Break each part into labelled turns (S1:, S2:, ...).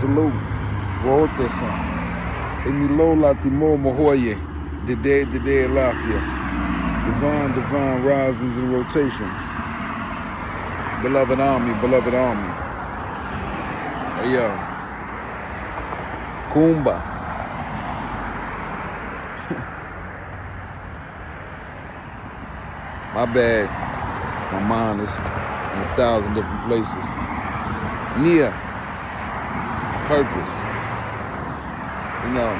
S1: Salute. Wote Emilo Latimo Mahoye. Dede Lafia. Divine risings in rotation. Beloved army. Hey yo. Kumba. My bad. My mind is in 1,000 different places. Nia. Purpose. You know.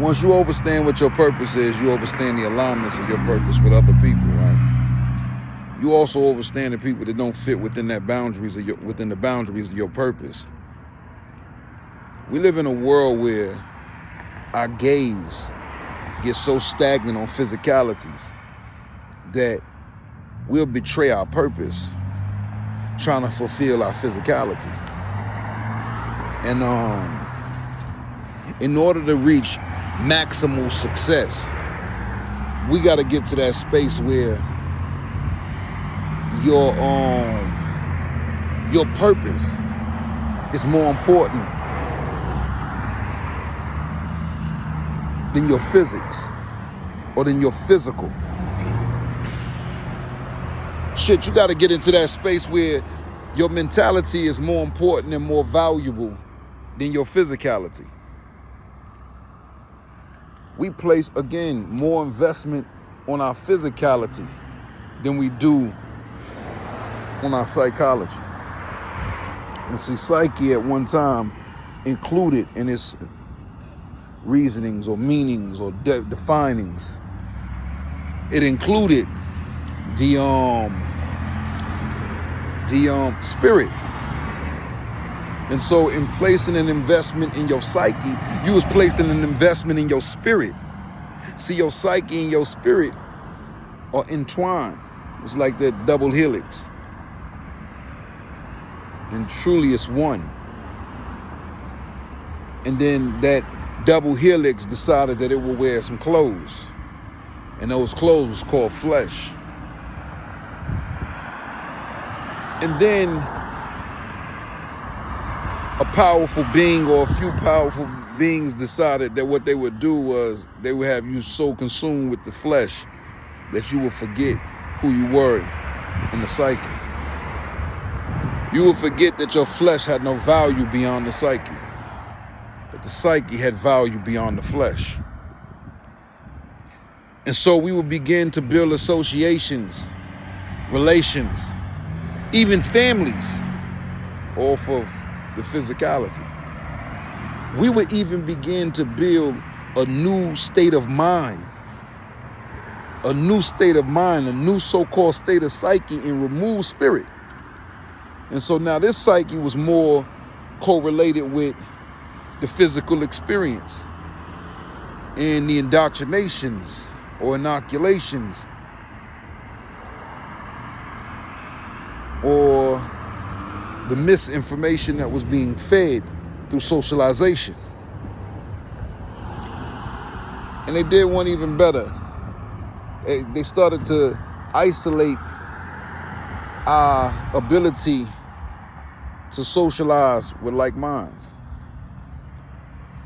S1: Once you understand what your purpose is, you understand the alignments of your purpose with other people, right? You also understand the people that don't fit within the boundaries of your purpose. We live in a world where our gaze gets so stagnant on physicalities that we'll betray our purpose trying to fulfill our physicality. And in order to reach maximal success, we got to get to that space where your purpose is more important than your physics or than your physical. Shit, you got to get into that space where your mentality is more important and more valuable than your physicality. We place, again, more investment on our physicality than we do on our psychology. And see, psyche at one time included in its reasonings or meanings or definings, it included the spirit. And so in placing an investment in your psyche, you was placing an investment in your spirit. See, your psyche and your spirit are entwined. It's like that double helix. And truly it's one. And then that double helix decided that it will wear some clothes. And those clothes was called flesh. And then a powerful being or a few powerful beings decided that what they would do was they would have you so consumed with the flesh that you would forget who you were in the psyche. You would forget that your flesh had no value beyond the psyche, but the psyche had value beyond the flesh. And so we would begin to build associations, relations, even families off of the physicality. We would even begin to build a new state of mind, a new so-called state of psyche, and remove spirit. And so now this psyche was more correlated with the physical experience and the indoctrinations or inoculations or the misinformation that was being fed through socialization. And they did one even better. They started to isolate our ability to socialize with like minds.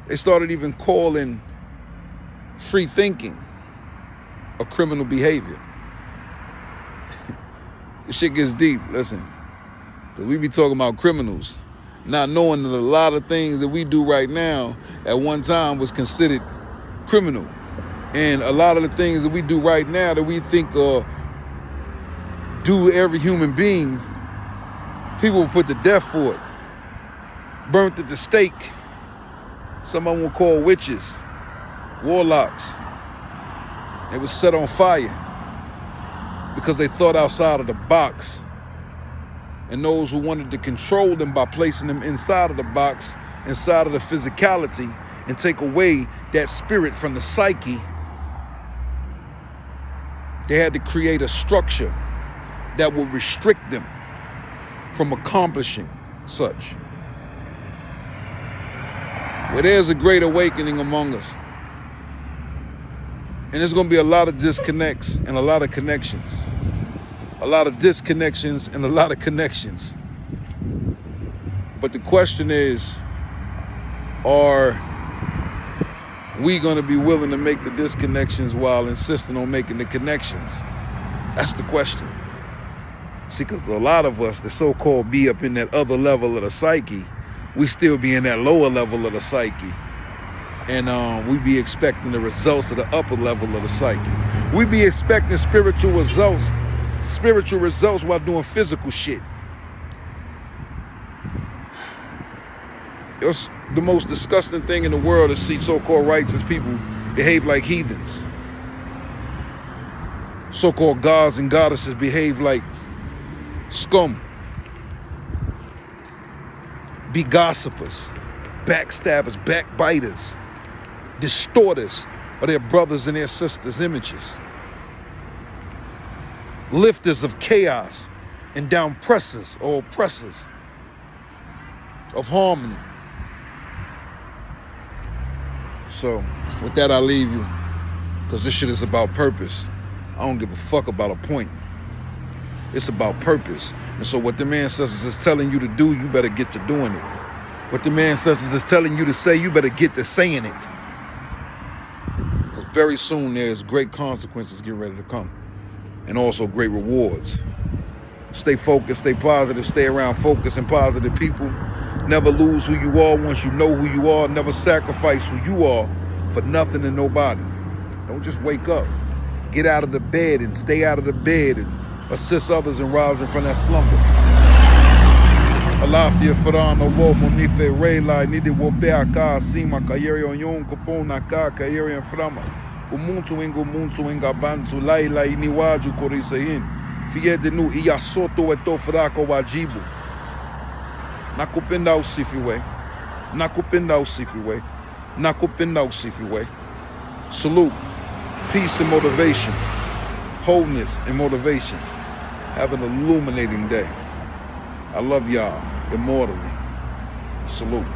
S1: They started even calling free thinking a criminal behavior. This shit gets deep, listen. Because we be talking about criminals, not knowing that a lot of things that we do right now at one time was considered criminal. And a lot of the things that we do right now that we think do every human being, people will put to death for it. Burnt at the stake. Some of them were called witches, warlocks. They were set on fire because they thought outside of the box. And those who wanted to control them by placing them inside of the box, inside of the physicality, and take away that spirit from the psyche, they had to create a structure that would restrict them from accomplishing such. Well, there's a great awakening among us. And there's going to be a lot of disconnects and a lot of connections. A lot of disconnections and a lot of connections. But the question is, are we going to be willing to make the disconnections while insisting on making the connections? That's the question. See, because a lot of us, the so-called be up in that other level of the psyche, we still be in that lower level of the psyche. And we be expecting the results of the upper level of the psyche. We be expecting spiritual results while doing physical shit. It's the most disgusting thing in the world to see so-called righteous people behave like heathens. So-called gods and goddesses behave like scum. Be gossipers, backstabbers, backbiters, distorters of their brothers and their sisters' images. Lifters of chaos and downpressers or oppressors of harmony. So, with that, I leave you, because this shit is about purpose. I don't give a fuck about a point. It's about purpose. And so what the man says is telling you to do, you better get to doing it. What the man says is telling you to say, you better get to saying it. Because very soon there's great consequences getting ready to come. And also great rewards. Stay focused, stay positive, stay around focused and positive people. Never lose who you are once you know who you are. Never sacrifice who you are for nothing and nobody. Don't just wake up. Get out of the bed and stay out of the bed and assist others in rising from that slumber. Alafia farana wo monife reila nidi wo beaka sima kayeri onyon kopona ka kayeri en frama. Umuntu inga bantu laila iniwaju korisain. Fiede nu iasoto eto frako wajibu. Nakupenda usifiwe. Nakupenda usifiwe. Nakupenda usifiwe. Salute. Peace and motivation. Wholeness and motivation. Have an illuminating day. I love y'all immortally. Salute.